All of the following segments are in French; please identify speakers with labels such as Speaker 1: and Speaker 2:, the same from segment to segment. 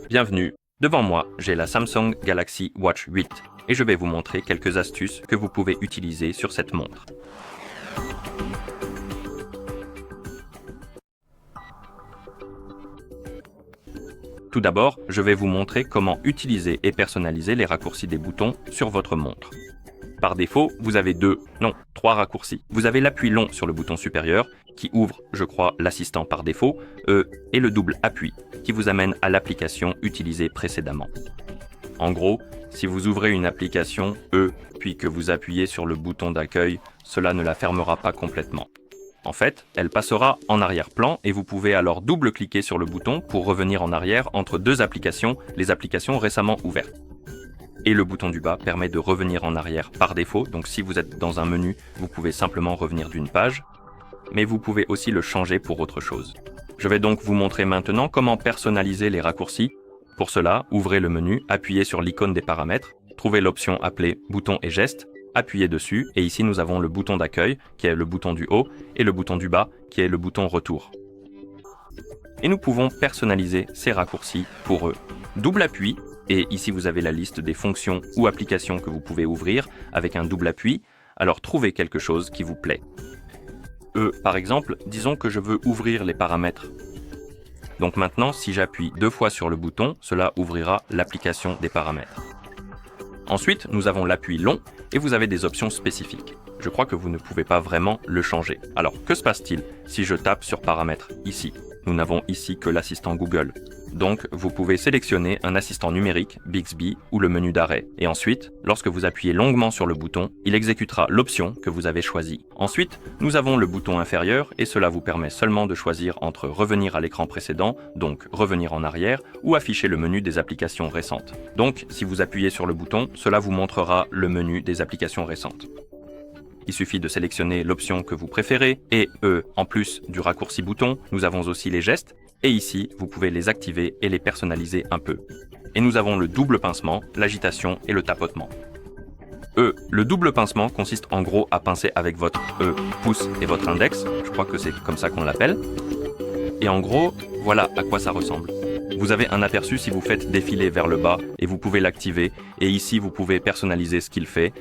Speaker 1: Bienvenue. Devant moi, j'ai la Samsung Galaxy Watch 8 et je vais vous montrer quelques astuces que vous pouvez utiliser sur cette montre. Tout d'abord, je vais vous montrer comment utiliser et personnaliser les raccourcis des boutons sur votre montre. Par défaut, vous avez trois raccourcis. Vous avez l'appui long sur le bouton supérieur, qui ouvre, je crois, l'assistant par défaut, et le double appui, qui vous amène à l'application utilisée précédemment. En gros, si vous ouvrez une application puis que vous appuyez sur le bouton d'accueil, cela ne la fermera pas complètement. En fait, elle passera en arrière-plan et vous pouvez alors double-cliquer sur le bouton pour revenir en arrière entre deux applications, les applications récemment ouvertes. Et le bouton du bas permet de revenir en arrière par défaut, donc si vous êtes dans un menu, vous pouvez simplement revenir d'une page, mais vous pouvez aussi le changer pour autre chose. Je vais donc vous montrer maintenant comment personnaliser les raccourcis. Pour cela, ouvrez le menu, appuyez sur l'icône des paramètres, trouvez l'option appelée « Boutons et gestes », appuyez dessus, et ici nous avons le bouton d'accueil, qui est le bouton du haut, et le bouton du bas, qui est le bouton retour. Et nous pouvons personnaliser ces raccourcis pour eux. Double appui, et ici vous avez la liste des fonctions ou applications que vous pouvez ouvrir avec un double appui, alors trouvez quelque chose qui vous plaît. Par exemple, disons que je veux ouvrir les paramètres. Donc maintenant, si j'appuie 2 fois sur le bouton, cela ouvrira l'application des paramètres. Ensuite, nous avons l'appui long et vous avez des options spécifiques. Je crois que vous ne pouvez pas vraiment le changer. Alors, que se passe-t-il si je tape sur paramètres ici? Nous n'avons ici que l'assistant Google. Donc, vous pouvez sélectionner un assistant numérique, Bixby ou le menu d'arrêt. Et ensuite, lorsque vous appuyez longuement sur le bouton, il exécutera l'option que vous avez choisie. Ensuite, nous avons le bouton inférieur et cela vous permet seulement de choisir entre revenir à l'écran précédent, donc revenir en arrière, ou afficher le menu des applications récentes. Donc, si vous appuyez sur le bouton, cela vous montrera le menu des applications récentes. Il suffit de sélectionner l'option que vous préférez et en plus du raccourci bouton, nous avons aussi les gestes et ici, vous pouvez les activer et les personnaliser un peu. Et nous avons le double pincement, l'agitation et le tapotement. Le double pincement consiste en gros à pincer avec votre pouce et votre index, je crois que c'est comme ça qu'on l'appelle. Et en gros, voilà à quoi ça ressemble. Vous avez un aperçu si vous faites défiler vers le bas et vous pouvez l'activer. Et ici, vous pouvez personnaliser ce qu'il fait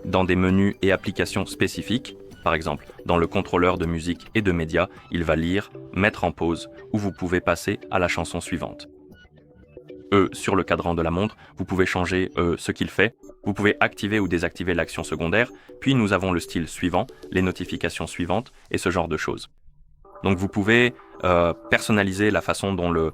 Speaker 1: dans des menus et applications spécifiques. Par exemple, dans le contrôleur de musique et de médias, il va lire, mettre en pause ou vous pouvez passer à la chanson suivante. Sur le cadran de la montre, vous pouvez changer ce qu'il fait. Vous pouvez activer ou désactiver l'action secondaire. Puis nous avons le style suivant, les notifications suivantes et ce genre de choses. Donc vous pouvez personnaliser la façon dont le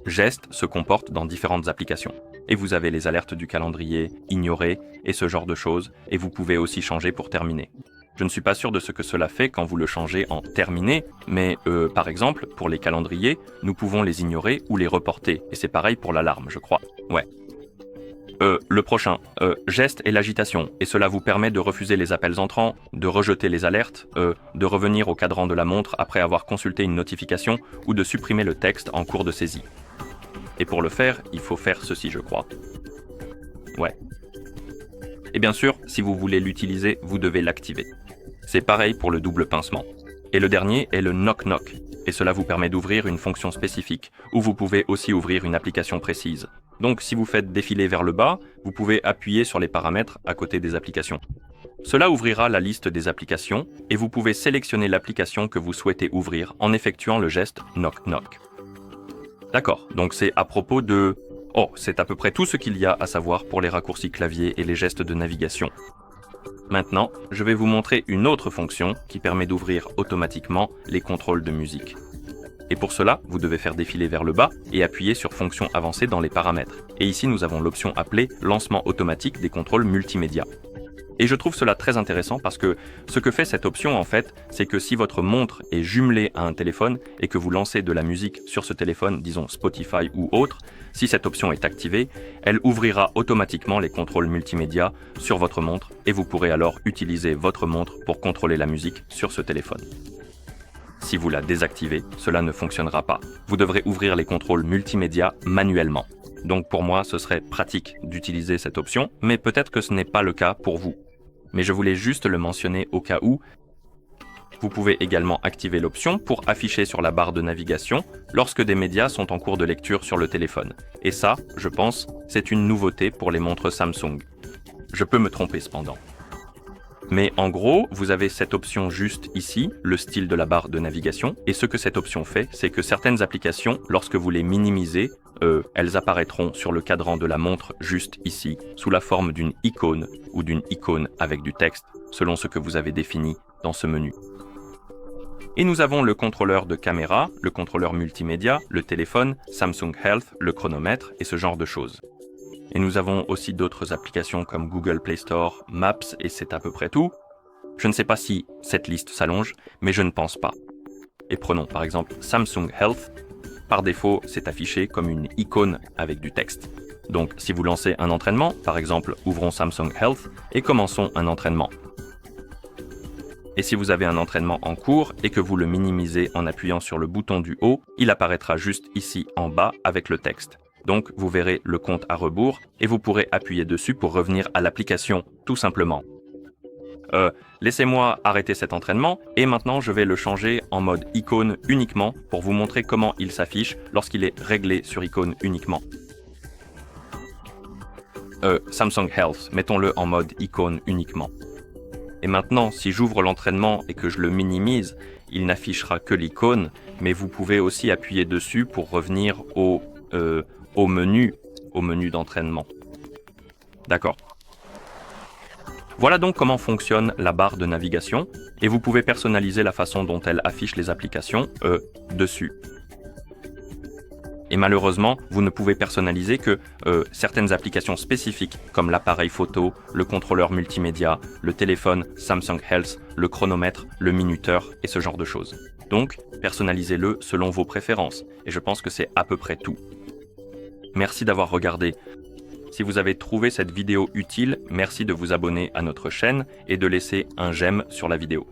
Speaker 1: geste se comporte dans différentes applications. Et vous avez les alertes du calendrier, ignorer et ce genre de choses. Et vous pouvez aussi changer pour terminer. Je ne suis pas sûr de ce que cela fait quand vous le changez en terminé, mais par exemple, pour les calendriers, nous pouvons les ignorer ou les reporter. Et c'est pareil pour l'alarme, je crois. Ouais. Le prochain, geste et l'agitation, et cela vous permet de refuser les appels entrants, de rejeter les alertes, de revenir au cadran de la montre après avoir consulté une notification ou de supprimer le texte en cours de saisie. Et pour le faire, il faut faire ceci, je crois. Ouais. Et bien sûr, si vous voulez l'utiliser, vous devez l'activer. C'est pareil pour le double pincement. Et le dernier est le knock-knock, et cela vous permet d'ouvrir une fonction spécifique, ou vous pouvez aussi ouvrir une application précise. Donc si vous faites défiler vers le bas, vous pouvez appuyer sur les paramètres à côté des applications. Cela ouvrira la liste des applications, et vous pouvez sélectionner l'application que vous souhaitez ouvrir en effectuant le geste knock-knock. D'accord, donc c'est à propos de... c'est à peu près tout ce qu'il y a à savoir pour les raccourcis clavier et les gestes de navigation. Maintenant, je vais vous montrer une autre fonction qui permet d'ouvrir automatiquement les contrôles de musique. Et pour cela, vous devez faire défiler vers le bas et appuyer sur Fonction avancée dans les paramètres. Et ici, nous avons l'option appelée Lancement automatique des contrôles multimédia. Et je trouve cela très intéressant parce que ce que fait cette option, en fait, c'est que si votre montre est jumelée à un téléphone et que vous lancez de la musique sur ce téléphone, disons Spotify ou autre, si cette option est activée, elle ouvrira automatiquement les contrôles multimédia sur votre montre et vous pourrez alors utiliser votre montre pour contrôler la musique sur ce téléphone. Si vous la désactivez, cela ne fonctionnera pas. Vous devrez ouvrir les contrôles multimédia manuellement. Donc pour moi, ce serait pratique d'utiliser cette option, mais peut-être que ce n'est pas le cas pour vous. Mais je voulais juste le mentionner au cas où. Vous pouvez également activer l'option pour afficher sur la barre de navigation lorsque des médias sont en cours de lecture sur le téléphone. Et ça, je pense, c'est une nouveauté pour les montres Samsung. Je peux me tromper cependant. Mais en gros, vous avez cette option juste ici, le style de la barre de navigation, et ce que cette option fait, c'est que certaines applications, lorsque vous les minimisez, elles apparaîtront sur le cadran de la montre juste ici, sous la forme d'une icône ou d'une icône avec du texte, selon ce que vous avez défini dans ce menu. Et nous avons le contrôleur de caméra, le contrôleur multimédia, le téléphone, Samsung Health, le chronomètre et ce genre de choses. Et nous avons aussi d'autres applications comme Google Play Store, Maps et c'est à peu près tout. Je ne sais pas si cette liste s'allonge, mais je ne pense pas. Et prenons par exemple Samsung Health. Par défaut, c'est affiché comme une icône avec du texte. Donc si vous lancez un entraînement, par exemple ouvrons Samsung Health et commençons un entraînement. Et si vous avez un entraînement en cours et que vous le minimisez en appuyant sur le bouton du haut, il apparaîtra juste ici en bas avec le texte. Donc vous verrez le compte à rebours et vous pourrez appuyer dessus pour revenir à l'application, tout simplement. Laissez-moi arrêter cet entraînement et maintenant je vais le changer en mode icône uniquement pour vous montrer comment il s'affiche lorsqu'il est réglé sur icône uniquement. Samsung Health, mettons-le en mode icône uniquement. Et maintenant, si j'ouvre l'entraînement et que je le minimise, il n'affichera que l'icône, mais vous pouvez aussi appuyer dessus pour revenir au menu d'entraînement. D'accord. Voilà donc comment fonctionne la barre de navigation, et vous pouvez personnaliser la façon dont elle affiche les applications dessus. Et malheureusement, vous ne pouvez personnaliser que certaines applications spécifiques, comme l'appareil photo, le contrôleur multimédia, le téléphone Samsung Health, le chronomètre, le minuteur et ce genre de choses. Donc, personnalisez-le selon vos préférences, et je pense que c'est à peu près tout. Merci d'avoir regardé. Si vous avez trouvé cette vidéo utile, merci de vous abonner à notre chaîne et de laisser un j'aime sur la vidéo.